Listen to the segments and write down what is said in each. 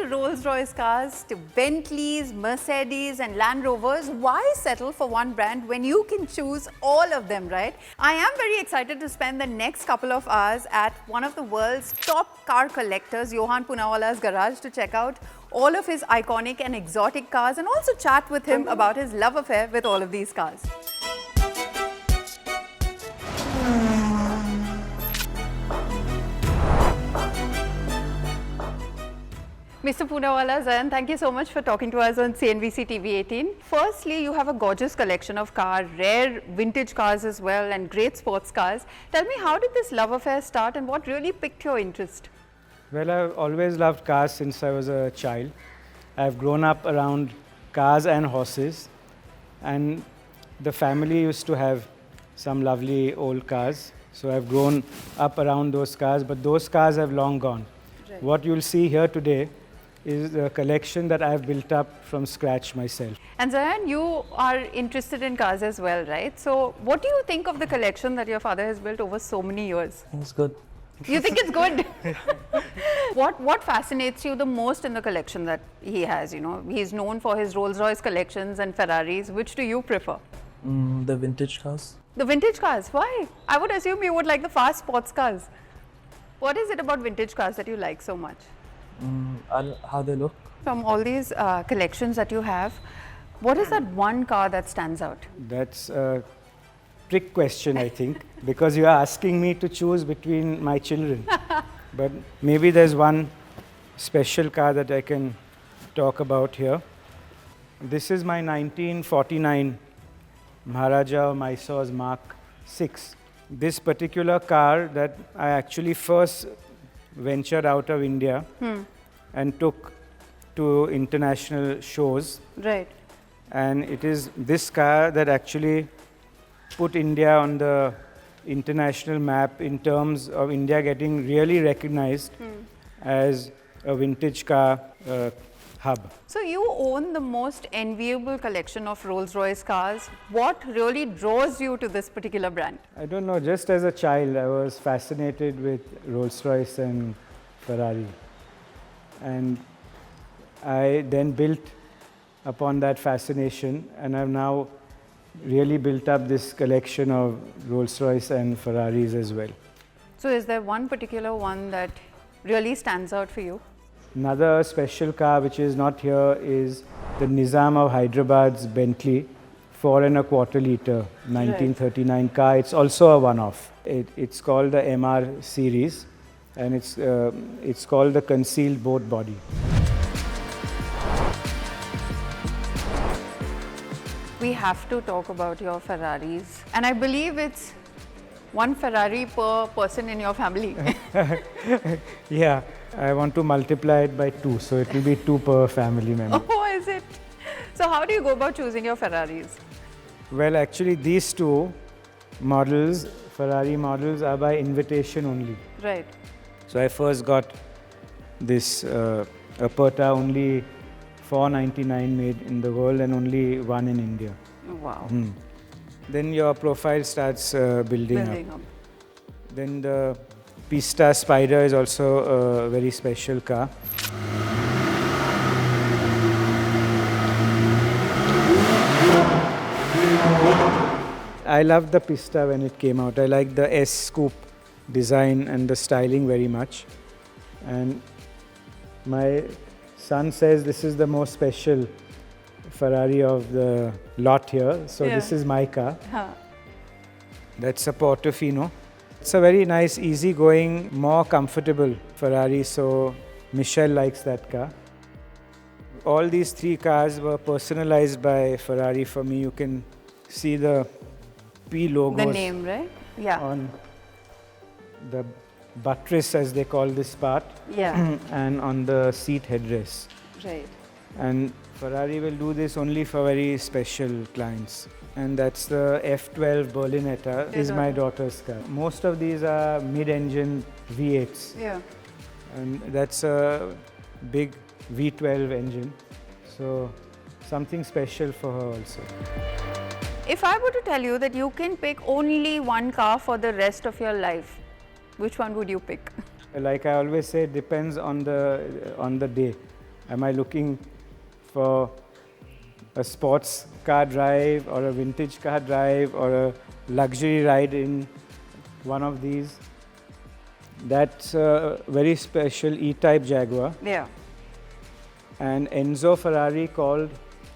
Rolls-Royce cars to Bentleys, Mercedes and Land Rovers, why settle for one brand when you can choose all of them, right? I am very excited to spend the next couple of hours at one of the world's top car collectors, Yohan Poonawalla's garage, to check out all of his iconic and exotic cars and also chat with him about his love affair with all of these cars. Mr. Poonawalla, Zayan, thank you so much for talking to us on CNBC TV 18. Firstly, you have a gorgeous collection of cars, rare vintage cars as well, and great sports cars. Tell me, how did this love affair start and what really piqued your interest? Well, I've always loved cars since I was a child. I've grown up around cars and horses, and the family used to have some lovely old cars. So I've grown up around those cars, but those cars have long gone. Right. What you'll see here today is a collection that I've built up from scratch myself. And Zayan, you are interested in cars as well, right? So what do you think of the collection that your father has built over so many years? I think it's good. You think it's good? What fascinates you the most in the collection that he has? You know, he's known for his Rolls-Royce collections and Ferraris. Which do you prefer? The vintage cars. The vintage cars? Why? I would assume you would like the fast sports cars. What is it about vintage cars that you like so much? How they look. From all these collections that you have, what is that one car that stands out? That's a trick question, I think, because you are asking me to choose between my children. But maybe there's one special car that I can talk about here. This is my 1949 Maharaja Mysore's Mark VI. This particular car that I actually first ventured out of India and took to international shows. Right. And it is this car that actually put India on the international map in terms of India getting really recognized as a vintage car hub. So you own the most enviable collection of Rolls-Royce cars. What really draws you to this particular brand? I don't know, just as a child I was fascinated with Rolls-Royce and Ferrari. And I then built upon that fascination, and I've now really built up this collection of Rolls-Royce and Ferraris as well. So is there one particular one that really stands out for you? Another special car which is not here is the Nizam of Hyderabad's Bentley 4.25 litre 1939 car. It's also a one-off. It's called the MR series, and it's called the concealed boat body. We have to talk about your Ferraris, and I believe it's one Ferrari per person in your family. Yeah, I want to multiply it by 2, so it will be 2 per family member. Oh, is it? So how do you go about choosing your Ferraris? Well, actually these 2 models, Ferrari models, are by invitation only. Right. So I first got this Aperta, only 499 made in the world and only 1 in India. Wow. Then your profile starts building up. up. Then the Pista Spider is also a very special car. I loved the Pista when it came out. I liked the S-Scoop design and the styling very much. And my son says this is the most special Ferrari of the lot here. So this is my car. That's a Portofino. It's a very nice, easy-going, more comfortable Ferrari. So Michelle likes that car. All these 3 cars were personalized by Ferrari for me. You can see the P logos. The name, right? Yeah. On the buttress, as they call this part. Yeah. And on the seat headrest. Right. And Ferrari will do this only for very special clients. And that's the F12 Berlinetta, is my daughter's car. Most of these are mid-engine V8s. Yeah. And that's a big V12 engine. So something special for her also. If I were to tell you that you can pick only one car for the rest of your life, which one would you pick? Like I always say, it depends on the day. Am I looking for a sports car drive or a vintage car drive or a luxury ride in one of these? That's a very special E-Type Jaguar. Yeah. And Enzo Ferrari called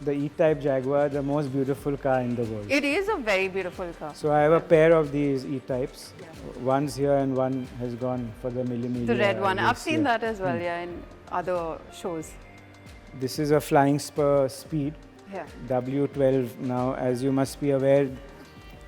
the E-Type Jaguar the most beautiful car in the world. It is a very beautiful car. So I have a pair of these E-Types. One's here and one has gone for the millimeter. The red one. I've seen year. that as well, yeah, in other shows. This is a Flying Spur Speed. Yeah. W12 now. As you must be aware,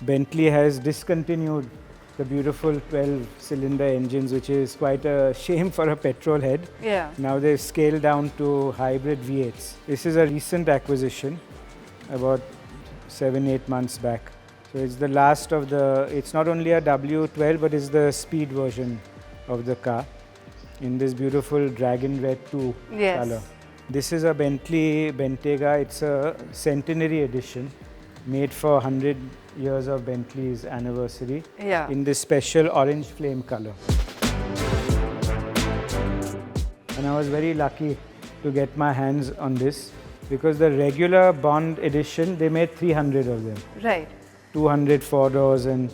Bentley has discontinued the beautiful 12-cylinder engines, which is quite a shame for a petrol head. Yeah. Now they've scaled down to hybrid V8s. This is a recent acquisition, about 7-8 months back. So it's the last of the, it's not only a W12, but it's the speed version of the car in this beautiful Dragon Red 2 color. This is a Bentley Bentayga. It's a Centenary edition made for 100 years of Bentley's anniversary in this special orange flame color. And I was very lucky to get my hands on this because the regular Bond edition, they made 300 of them. Right. 200 4 doors and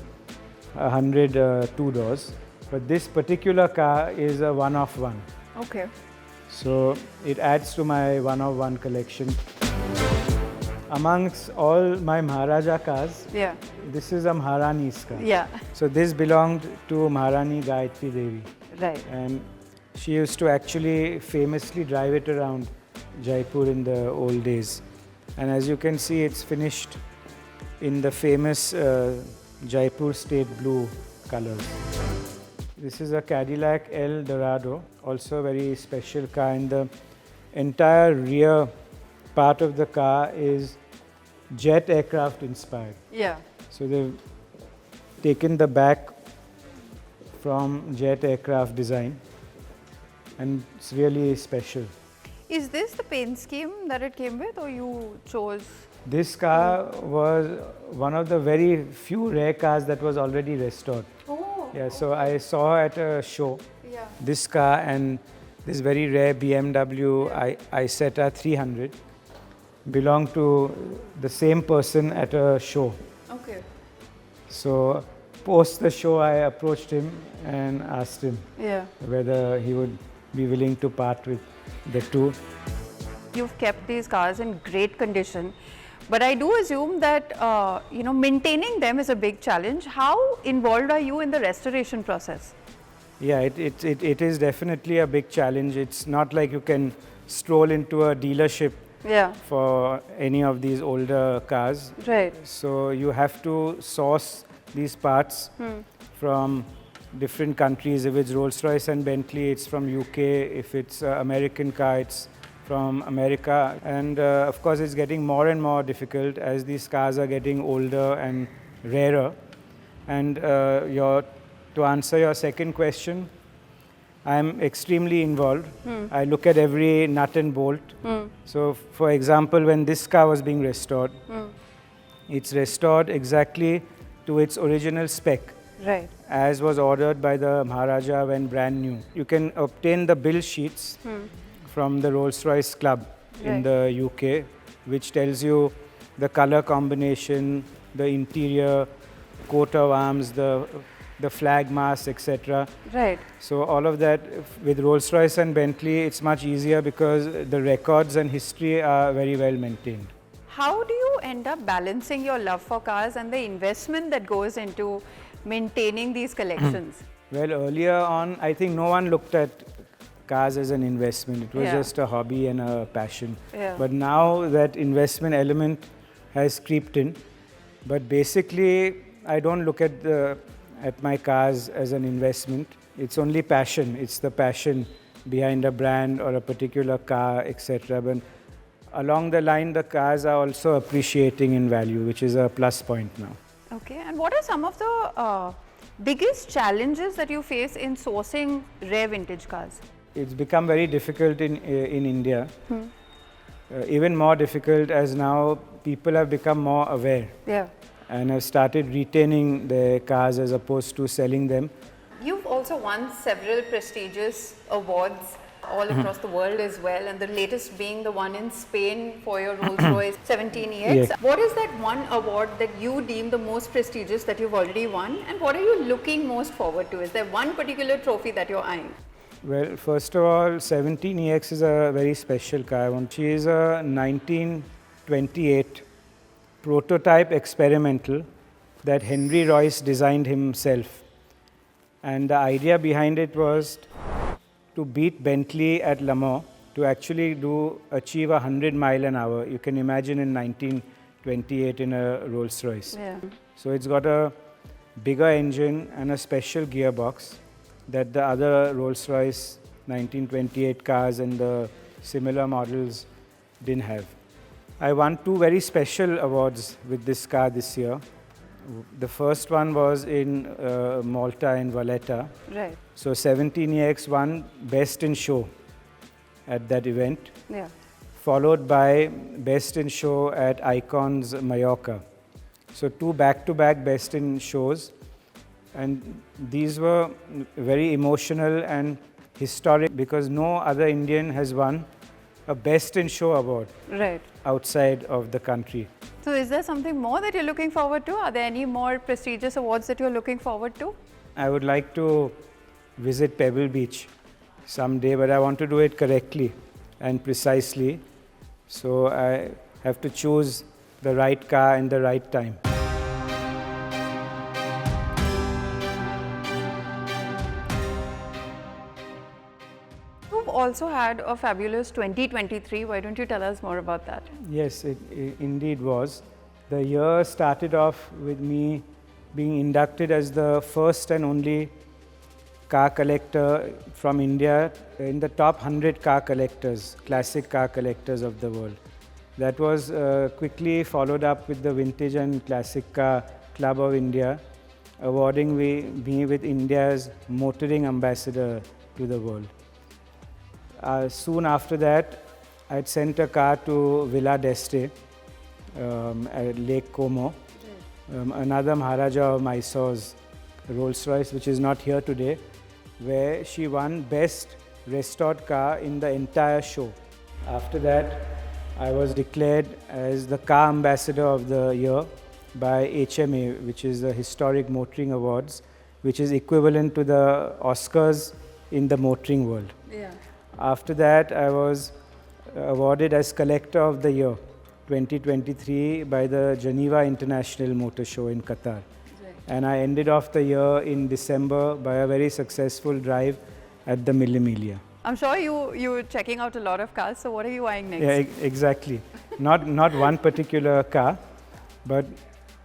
100 2 doors. But this particular car is a one of one. Okay. So it adds to my one-of-one collection. Amongst all my Maharaja cars, this is a Maharani's car. Yeah. So this belonged to Maharani Gayatri Devi. Right. And she used to actually famously drive it around Jaipur in the old days. And as you can see, it's finished in the famous Jaipur State Blue colors. This is a Cadillac Eldoradao, also a very special car, and the entire rear part of the car is jet aircraft inspired. Yeah. So they've taken the back from jet aircraft design, and it's really special. Is this the paint scheme that it came with, or you chose? This car was one of the very few rare cars that was already restored. Yeah, so I saw at a show this car and this very rare BMW Isetta 300 belonged to the same person at a show. Okay. So post the show, I approached him and asked him whether he would be willing to part with the two. You've kept these cars in great condition. But I do assume that maintaining them is a big challenge. How involved are you in the restoration process? Yeah, it is definitely a big challenge. It's not like you can stroll into a dealership for any of these older cars. Right. So you have to source these parts from different countries. If it's Rolls-Royce and Bentley, it's from UK. If it's American car, it's from America. And of course, it's getting more and more difficult as these cars are getting older and rarer. And to answer your second question, I'm extremely involved. I look at every nut and bolt. So for example, when this car was being restored, it's restored exactly to its original spec. Right. As was ordered by the Maharaja when brand new. You can obtain the bill sheets from the Rolls-Royce Club in the UK, which tells you the color combination, the interior, coat of arms, the flag mass, etc. Right. So all of that with Rolls-Royce and Bentley, it's much easier because the records and history are very well maintained. How do you end up balancing your love for cars and the investment that goes into maintaining these collections? Well, earlier on, I think no one looked at cars as an investment. It was just a hobby and a passion. But now that investment element has creeped in. But basically, I don't look at my cars as an investment. It's only passion. It's the passion behind a brand or a particular car, etc. But along the line, the cars are also appreciating in value, which is a plus point now. Okay. And what are some of the biggest challenges that you face in sourcing rare vintage cars? It's become very difficult in India. Even more difficult as now people have become more aware. And have started retaining their cars as opposed to selling them. You've also won several prestigious awards. all across the world as well, and the latest being the one in Spain for your Rolls-Royce 17EX. Yes. What is that one award that you deem the most prestigious that you've already won, and what are you looking most forward to? Is there one particular trophy that you're eyeing? Well, first of all, 17EX is a very special car. She is a 1928 prototype experimental that Henry Royce designed himself. And the idea behind it was to beat Bentley at Le Mans, to actually achieve 100 miles an hour. You can imagine in 1928 in a Rolls-Royce. Yeah. So it's got a bigger engine and a special gearbox that the other Rolls-Royce 1928 cars and the similar models didn't have. I won 2 very special awards with this car this year. The first one was in Malta in Valletta. Right. So 17EX won Best in Show at that event, Yeah. followed by Best in Show at Icons Mallorca. So 2 back-to-back Best in Shows, and these were very emotional and historic because no other Indian has won a Best in Show award Right. outside of the country. So is there something more that you're looking forward to? Are there any more prestigious awards that you're looking forward to? I would like to visit Pebble Beach someday, but I want to do it correctly and precisely. So I have to choose the right car and the right time. You've also had a fabulous 2023. Why don't you tell us more about that? Yes, it indeed was. The year started off with me being inducted as the first and only car collector from India in the top 100 car collectors, classic car collectors of the world. That was quickly followed up with the Vintage and Classic Car Club of India, awarding me with India's motoring ambassador to the world. Soon after that, I had sent a car to Villa d'Este at Lake Como. Another Maharaja of Mysore's Rolls-Royce, which is not here today, where she won Best Restored Car in the entire show. After that, I was declared as the Car Ambassador of the Year by HMA, which is the Historic Motoring Awards, which is equivalent to the Oscars in the motoring world. Yeah. After that, I was awarded as Collector of the Year 2023 by the Geneva International Motor Show in Qatar. Right. And I ended off the year in December by a very successful drive at the Mille Miglia. I'm sure you're checking out a lot of cars, so what are you eyeing next? Yeah, exactly. Not one particular car, but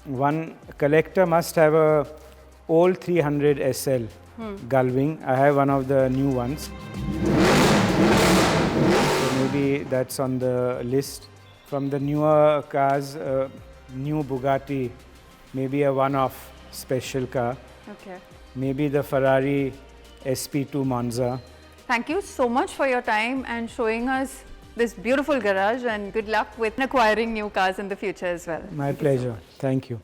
one collector must have a old 300 SL Gullwing. I have one of the new ones. So maybe that's on the list. From the newer cars, new Bugatti, maybe a one-off special car. Okay. Maybe the Ferrari SP2 Monza. Thank you so much for your time and showing us this beautiful garage, and good luck with acquiring new cars in the future as well. My pleasure. Thank you.